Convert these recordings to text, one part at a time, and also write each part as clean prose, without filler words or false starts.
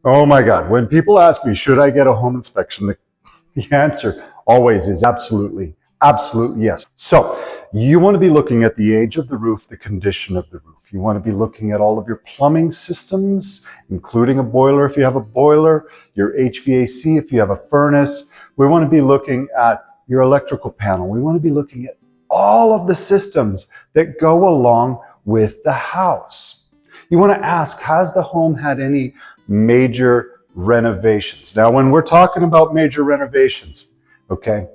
Oh my God. When people ask me, should I get a home inspection? The answer always is absolutely, absolutely yes. So you want to be looking at the age of the roof, the condition of the roof. You want to be looking at all of your plumbing systems, including a boiler if you have a boiler, your HVAC if you have a furnace. We want to be looking at your electrical panel. We want to be looking at all of the systems that go along with the house. You want to ask, has the home had any major renovations? Now, when we're talking about major renovations, okay,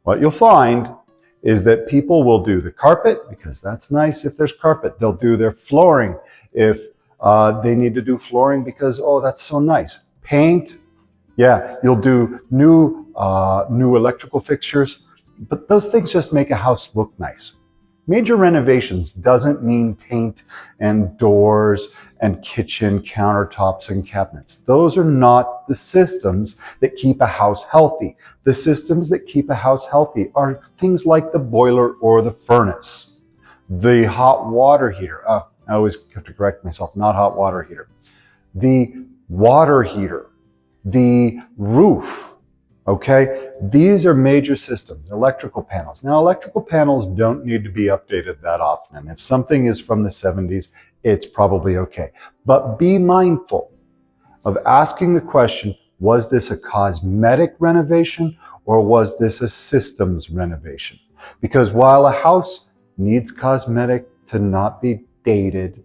what you'll find is that people will do the carpet because that's nice if there's carpet. They'll do their flooring if they need to do flooring because, oh, that's so nice. Paint, yeah, you'll do new electrical fixtures, but those things just make a house look nice. Major renovations doesn't mean paint and doors and kitchen countertops and cabinets. Those are not the systems that keep a house healthy. The systems that keep a house healthy are things like the boiler or the furnace, the hot water heater. I always have to correct myself, not hot water heater. The water heater, the roof. Okay, these are major systems, electrical panels. Now, electrical panels don't need to be updated that often. And if something is from the 70s, it's probably okay. But be mindful of asking the question, was this a cosmetic renovation or was this a systems renovation? Because while a house needs cosmetic to not be dated,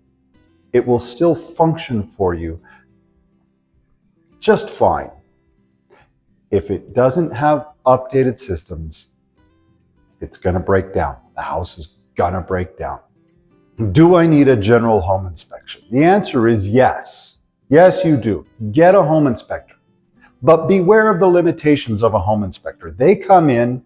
it will still function for you just fine. If it doesn't have updated systems, it's going to break down. The house is going to break down. Do I need a general home inspection? The answer is yes. Yes, you do. Get a home inspector. But beware of the limitations of a home inspector. They come in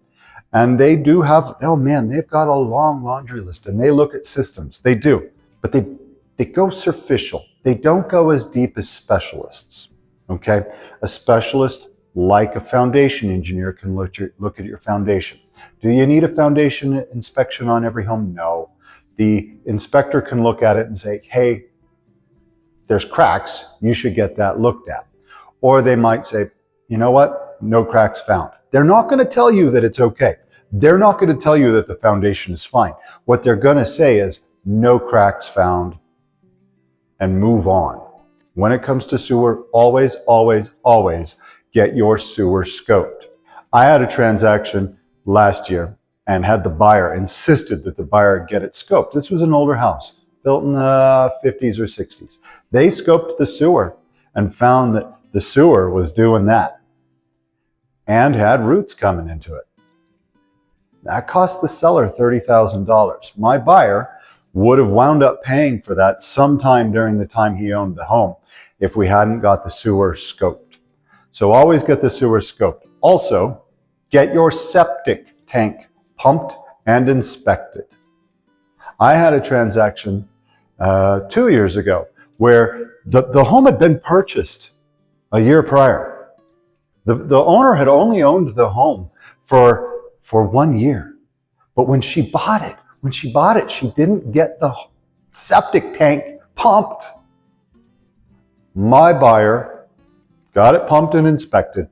and they do have, oh man, they've got a long laundry list and they look at systems. They do. But they go superficial. They don't go as deep as specialists. Okay? A specialist, like a foundation engineer, can look at your foundation. Do you need a foundation inspection on every home? No. The inspector can look at it and say, hey, there's cracks, you should get that looked at. Or they might say, you know what, no cracks found. They're not going to tell you that it's okay. They're not going to tell you that the foundation is fine. What they're going to say is, no cracks found, and move on. When it comes to sewer, always, always, always get your sewer scoped. I had a transaction last year and had the buyer insisted that the buyer get it scoped. This was an older house, built in the 50s or 60s. They scoped the sewer and found that the sewer was doing that and had roots coming into it. That cost the seller $30,000. My buyer would have wound up paying for that sometime during the time he owned the home if we hadn't got the sewer scoped. So always get the sewer scoped. Also, get your septic tank pumped and inspected. I had a transaction 2 years ago where the home had been purchased a year prior. The owner had only owned the home for 1 year. But when she bought it, she didn't get the septic tank pumped. My buyer got it pumped and inspected.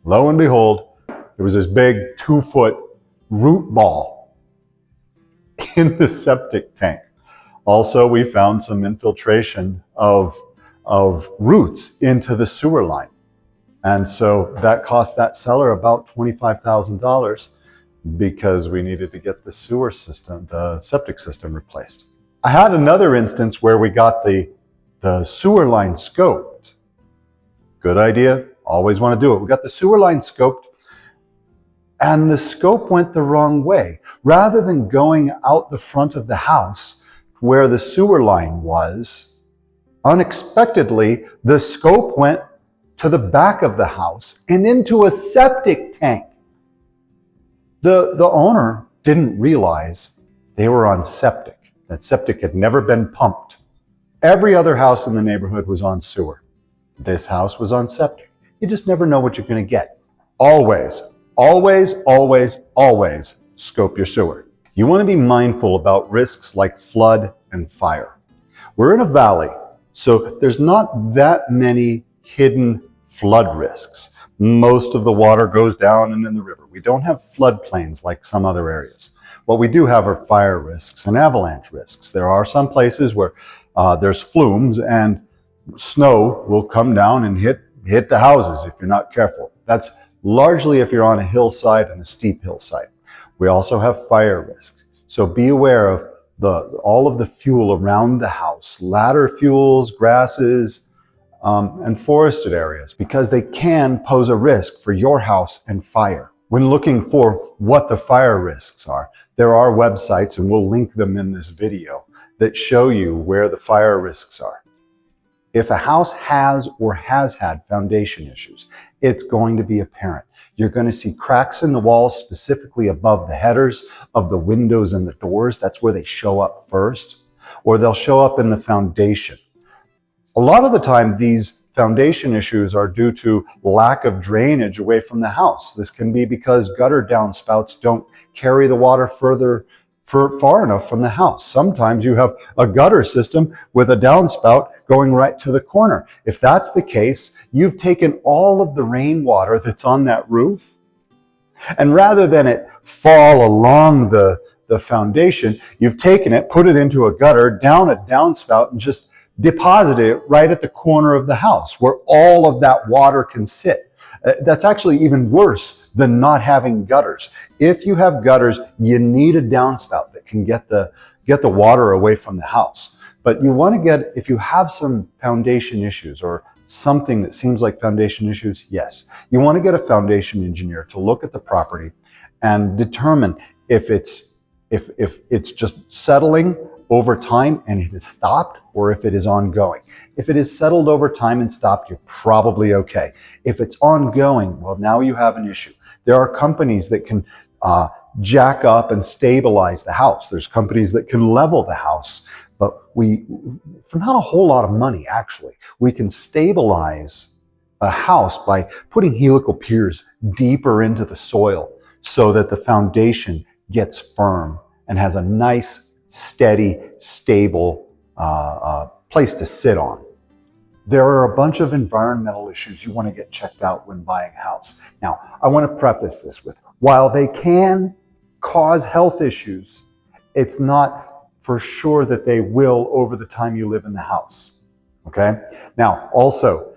Lo and behold, there was this big 2-foot root ball in the septic tank. Also, we found some infiltration of roots into the sewer line. And so that cost that seller about $25,000 because we needed to get the sewer system, the septic system replaced. I had another instance where we got the sewer line scoped. Good idea, always want to do it. We got the sewer line scoped and the scope went the wrong way. Rather than going out the front of the house where the sewer line was, unexpectedly, the scope went to the back of the house and into a septic tank. The owner didn't realize they were on septic. That septic had never been pumped. Every other house in the neighborhood was on sewer. This house was on septic. You just never know what you're going to get. Always, always, always, always scope your sewer. You want to be mindful about risks like flood and fire. We're in a valley. So there's not that many hidden flood risks. Most of the water goes down and in the river. We don't have floodplains like some other areas. What we do have are fire risks and avalanche risks. There are some places where there's flumes and snow will come down and hit the houses if you're not careful. That's largely if you're on a hillside and a steep hillside. We also have fire risks. So be aware of all of the fuel around the house, ladder fuels, grasses, and forested areas, because they can pose a risk for your house and fire. When looking for what the fire risks are, there are websites, and we'll link them in this video, that show you where the fire risks are. If a house has or has had foundation issues, it's going to be apparent. You're going to see cracks in the walls, specifically above the headers of the windows and the doors. That's where they show up first, or they'll show up in the foundation. A lot of the time, these foundation issues are due to lack of drainage away from the house. This can be because gutter downspouts don't carry the water far enough from the house. Sometimes you have a gutter system with a downspout going right to the corner. If that's the case, you've taken all of the rainwater that's on that roof, and rather than it fall along the foundation, you've taken it, put it into a gutter, down a downspout, and just deposited it right at the corner of the house where all of that water can sit. That's actually even worse than not having gutters. If you have gutters, you need a downspout that can get the water away from the house. But you want to get, if you have some foundation issues or something that seems like foundation issues, yes, you want to get a foundation engineer to look at the property and determine if it's just settling over time and it has stopped, or if it is ongoing. If it is settled over time and stopped, you're probably okay. If it's ongoing, well, now you have an issue. There are companies that can jack up and stabilize the house. There's companies that can level the house, but for not a whole lot of money, actually, we can stabilize a house by putting helical piers deeper into the soil so that the foundation gets firm and has a nice, steady, stable place to sit on. There are a bunch of environmental issues you want to get checked out when buying a house. Now, I want to preface this with, while they can cause health issues, it's not for sure that they will over the time you live in the house. Okay? Now, also,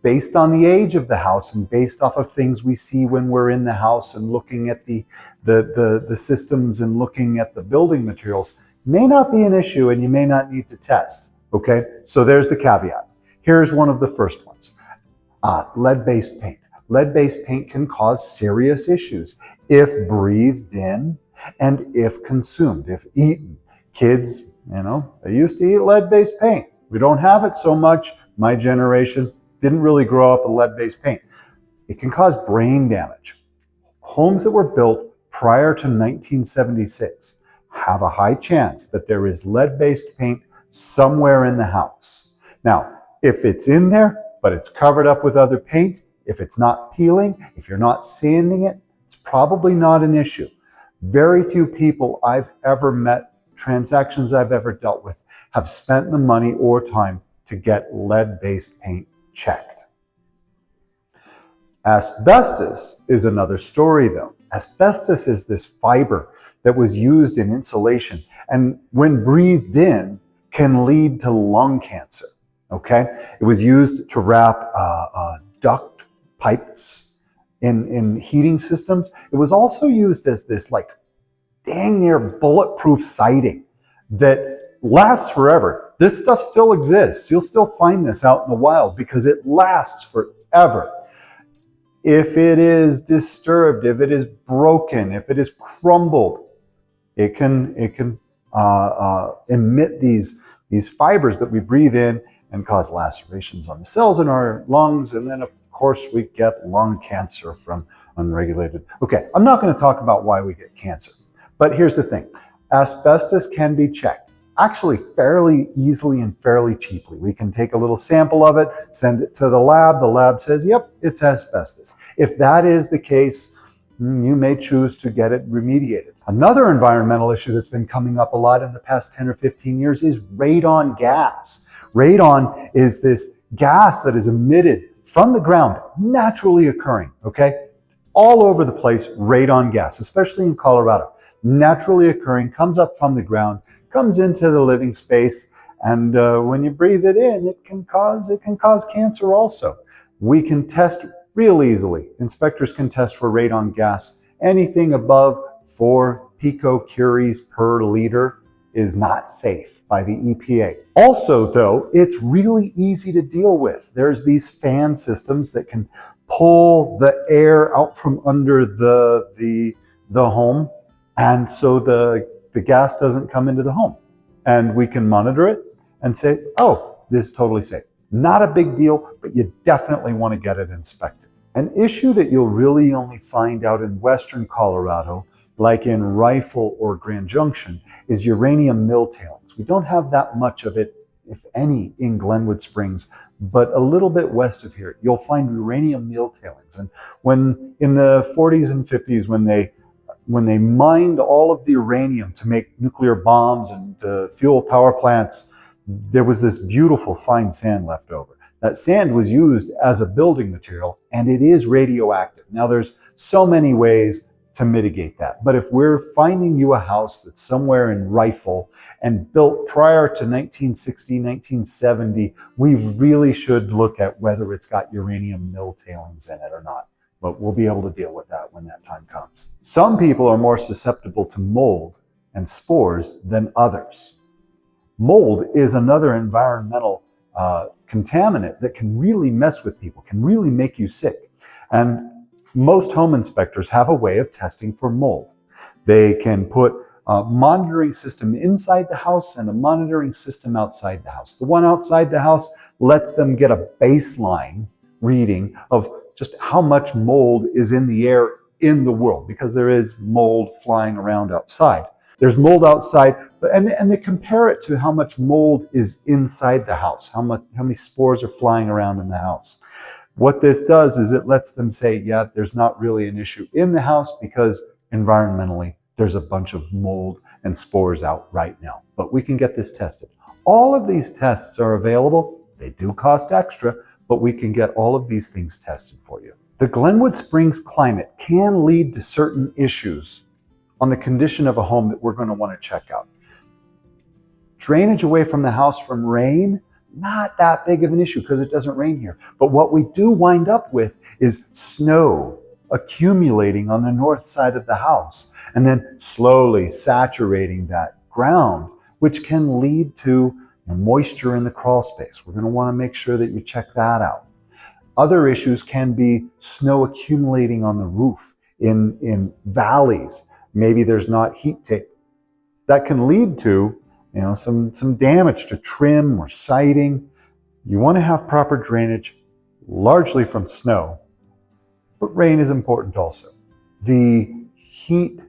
based on the age of the house and based off of things we see when we're in the house and looking at the systems and looking at the building materials, may not be an issue and you may not need to test. Okay? So there's the caveat. Here's one of the first ones. Lead-based paint. Lead-based paint can cause serious issues if breathed in and if consumed, if eaten. Kids, they used to eat lead-based paint. We don't have it so much. My generation didn't really grow up with lead-based paint. It can cause brain damage. Homes that were built prior to 1976 have a high chance that there is lead-based paint somewhere in the house. Now, if it's in there, but it's covered up with other paint, if it's not peeling, if you're not sanding it, it's probably not an issue. Very few people I've ever met, transactions I've ever dealt with, have spent the money or time to get lead-based paint checked. Asbestos is another story though. Asbestos is this fiber that was used in insulation and when breathed in can lead to lung cancer. Okay? It was used to wrap duct pipes in heating systems. It was also used as this dang near bulletproof siding that lasts forever. This stuff still exists. You'll still find this out in the wild because it lasts forever. If it is disturbed, if it is broken, if it is crumbled, it can emit these fibers that we breathe in and cause lacerations on the cells in our lungs. And then, of course, we get lung cancer from unregulated. Okay, I'm not going to talk about why we get cancer. But here's the thing. Asbestos can be checked, actually fairly easily and fairly cheaply. We can take a little sample of it, send it to the lab. The lab says, yep, it's asbestos. If that is the case, you may choose to get it remediated. Another environmental issue that's been coming up a lot in the past 10 or 15 years is radon gas. Radon is this gas that is emitted from the ground, naturally occurring, okay? All over the place, radon gas, especially in Colorado. Naturally occurring, comes up from the ground, comes into the living space, and when you breathe it in, it can cause cancer also. We can test real easily. Inspectors can test for radon gas. Anything above 4 picocuries per liter is not safe by the EPA. Also, though, it's really easy to deal with. There's these fan systems that can pull the air out from under the home, and so the gas doesn't come into the home. And we can monitor it and say, oh, this is totally safe. Not a big deal, but you definitely want to get it inspected. An issue that you'll really only find out in western Colorado, like in Rifle or Grand Junction, is uranium mill tailings. We don't have that much of it, if any, in Glenwood Springs, but a little bit west of here, you'll find uranium mill tailings. And when in the 40s and 50s, when they mined all of the uranium to make nuclear bombs and fuel power plants, there was this beautiful fine sand left over. That sand was used as a building material, and it is radioactive. Now, there's so many ways to mitigate that. But if we're finding you a house that's somewhere in Rifle and built prior to 1960, 1970, we really should look at whether it's got uranium mill tailings in it or not. But we'll be able to deal with that when that time comes. Some people are more susceptible to mold and spores than others. Mold is another environmental contaminant that can really mess with people, can really make you sick. And most home inspectors have a way of testing for mold. They can put a monitoring system inside the house and a monitoring system outside the house. The one outside the house lets them get a baseline reading of just how much mold is in the air in the world, because there is mold flying around outside. There's mold outside, and they compare it to how much mold is inside the house, how many spores are flying around in the house. What this does is it lets them say, yeah, there's not really an issue in the house because environmentally there's a bunch of mold and spores out right now. But we can get this tested. All of these tests are available. They do cost extra, but we can get all of these things tested for you. The Glenwood Springs climate can lead to certain issues on the condition of a home that we're going to want to check out. Drainage away from the house from rain, not that big of an issue because it doesn't rain here. But what we do wind up with is snow accumulating on the north side of the house and then slowly saturating that ground, which can lead to moisture in the crawl space. We're going to want to make sure that you check that out. Other issues can be snow accumulating on the roof in valleys. Maybe there's not heat tape. That can lead to some damage to trim or siding. You want to have proper drainage, largely from snow, but rain is important also. The heat,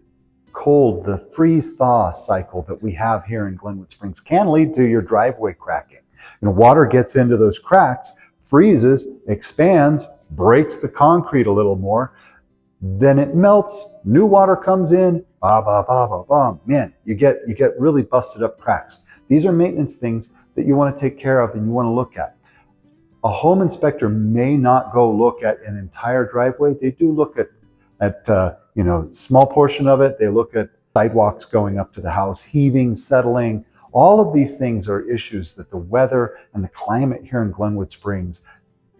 cold, the freeze-thaw cycle that we have here in Glenwood Springs can lead to your driveway cracking. Water gets into those cracks, freezes, expands, breaks the concrete a little more, then it melts, new water comes in, man, you get really busted up cracks. These are maintenance things that you want to take care of and you want to look at. A home inspector may not go look at an entire driveway. They do look at small portion of it. They look at sidewalks going up to the house, heaving, settling. All of these things are issues that the weather and the climate here in Glenwood Springs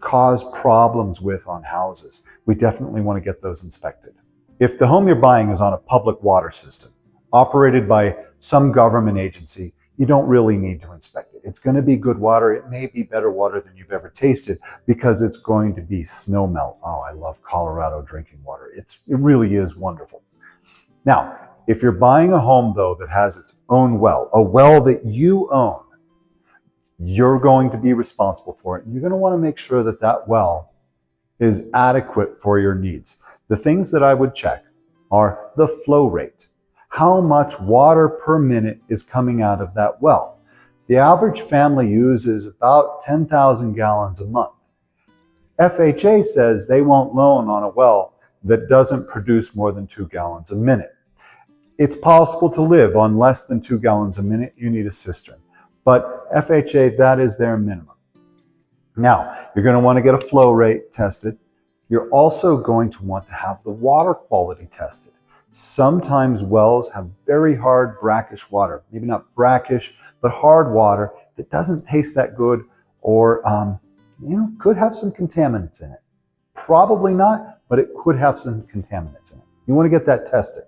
cause problems with on houses. We definitely want to get those inspected. If the home you're buying is on a public water system operated by some government agency, you don't really need to inspect it. It's going to be good water. It may be better water than you've ever tasted because it's going to be snow melt. Oh, I love Colorado drinking water. It really is wonderful. Now, if you're buying a home though that has its own well, a well that you own, you're going to be responsible for it. And you're going to want to make sure that that well is adequate for your needs. The things that I would check are the flow rate. How much water per minute is coming out of that well? The average family uses about 10,000 gallons a month. FHA says they won't loan on a well that doesn't produce more than 2 gallons a minute. It's possible to live on less than 2 gallons a minute. You need a cistern. But FHA, that is their minimum. Now, you're going to want to get a flow rate tested. You're also going to want to have the water quality tested. Sometimes wells have very hard brackish water, maybe not brackish, but hard water that doesn't taste that good, or could have some contaminants in it. Probably not, but it could have some contaminants in it. You want to get that tested.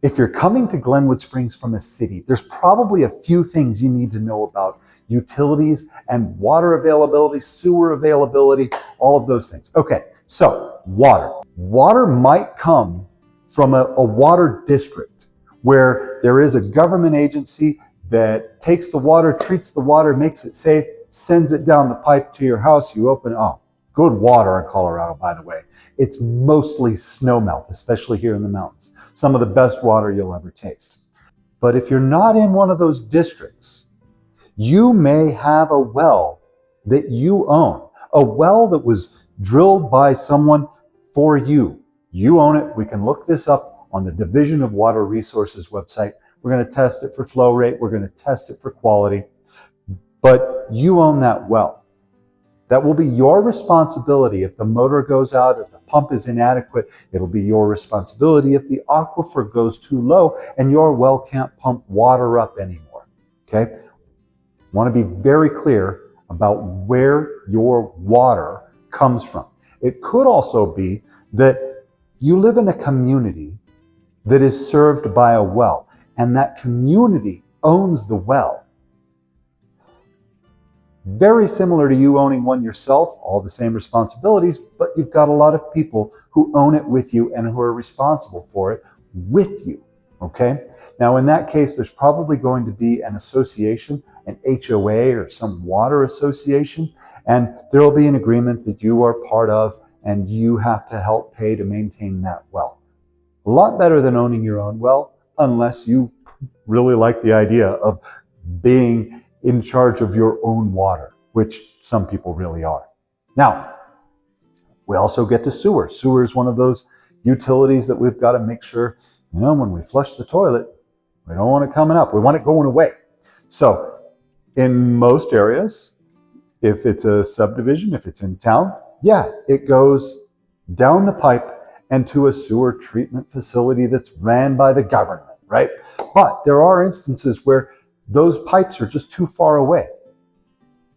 If you're coming to Glenwood Springs from a city, there's probably a few things you need to know about utilities and water availability, sewer availability, all of those things. Okay, so water. Water might come from a water district where there is a government agency that takes the water, treats the water, makes it safe, sends it down the pipe to your house. You open it up. Good water in Colorado, by the way. It's mostly snowmelt, especially here in the mountains. Some of the best water you'll ever taste. But if you're not in one of those districts, you may have a well that you own, a well that was drilled by someone for you. You own it. We can look this up on the Division of Water Resources website. We're going to test it for flow rate. We're going to test it for quality. But you own that well. That will be your responsibility. If the motor goes out, if the pump is inadequate, it'll be your responsibility if the aquifer goes too low and your well can't pump water up anymore. Okay? Want to be very clear about where your water comes from. It could also be that you live in a community that is served by a well, and that community owns the well. Very similar to you owning one yourself, all the same responsibilities, but you've got a lot of people who own it with you and who are responsible for it with you, okay? Now, in that case, there's probably going to be an association, an HOA or some water association, and there will be an agreement that you are part of, and you have to help pay to maintain that well. A lot better than owning your own well, unless you really like the idea of being in charge of your own water, which some people really are. Now, we also get to sewer. Sewer is one of those utilities that we've got to make sure, when we flush the toilet, we don't want it coming up. We want it going away. So in most areas, if it's a subdivision, if it's in town, yeah, it goes down the pipe and to a sewer treatment facility that's ran by the government, right? But there are instances where those pipes are just too far away.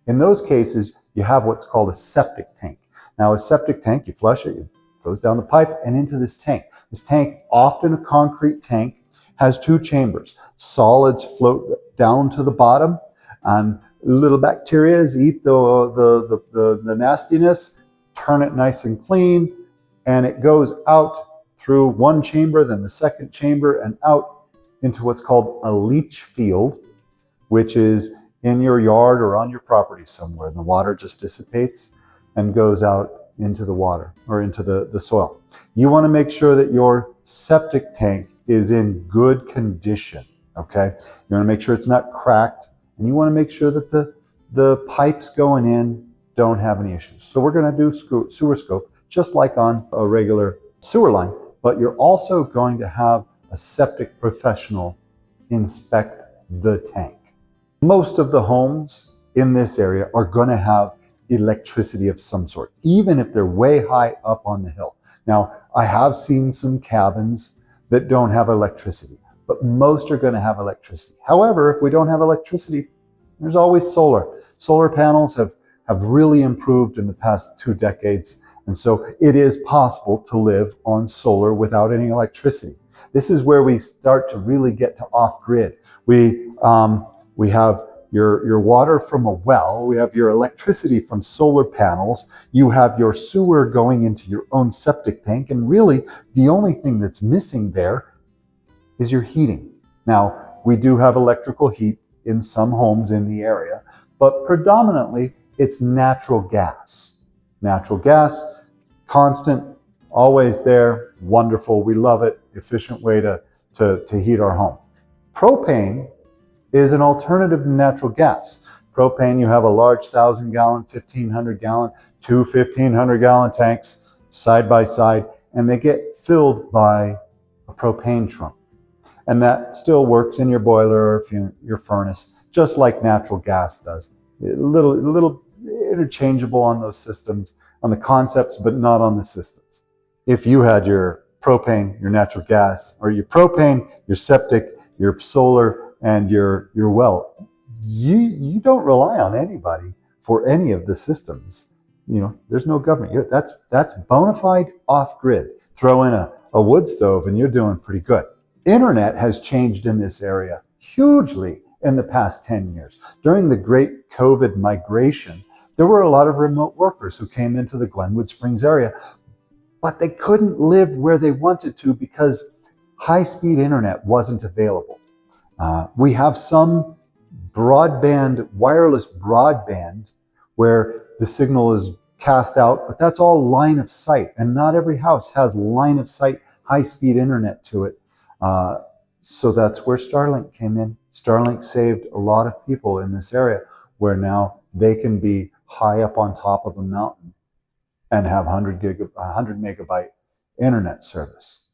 In those cases, you have what's called a septic tank. Now, a septic tank, you flush it, it goes down the pipe and into this tank. This tank, often a concrete tank, has 2 chambers. Solids float down to the bottom, and little bacteria eat the nastiness, turn it nice and clean, and it goes out through one chamber, then the second chamber, and out into what's called a leach field, which is in your yard or on your property somewhere. And the water just dissipates and goes out into the water or into the soil. You want to make sure that your septic tank is in good condition, okay? You want to make sure it's not cracked, and you want to make sure that the pipes going in don't have any issues. So we're going to do sewer scope just like on a regular sewer line, but you're also going to have a septic professional inspect the tank. Most of the homes in this area are going to have electricity of some sort, even if they're way high up on the hill. Now, I have seen some cabins that don't have electricity, but most are going to have electricity. However, if we don't have electricity, there's always solar. Solar panels have really improved in the past 2 decades, and so it is possible to live on solar without any electricity. This is where we start to really get to off-grid. We have your water from a well, we have your electricity from solar panels, you have your sewer going into your own septic tank, and really the only thing that's missing there is your heating. Now, we do have electrical heat in some homes in the area, but predominantly it's natural gas. Natural gas, constant, always there, wonderful, we love it, efficient way to heat our home. Propane is an alternative to natural gas. Propane, you have a large 1,000-gallon, 1,500-gallon, 2 1,500-gallon tanks side by side, and they get filled by a propane trunk. And that still works in your boiler or your furnace, just like natural gas does. A little interchangeable on those systems, on the concepts, but not on the systems. If you had your propane, your natural gas, or your propane, your septic, your solar, and your well, you don't rely on anybody for any of the systems. There's no government. That's bona fide off-grid. Throw in a wood stove and you're doing pretty good. Internet has changed in this area hugely in the past 10 years. During the great COVID migration, there were a lot of remote workers who came into the Glenwood Springs area, but they couldn't live where they wanted to because high-speed internet wasn't available. We have some broadband, wireless broadband, where the signal is cast out, but that's all line of sight, and not every house has line of sight, high-speed internet to it. So that's where Starlink came in. Starlink saved a lot of people in this area, where now they can be high up on top of a mountain and have 100 megabyte internet service.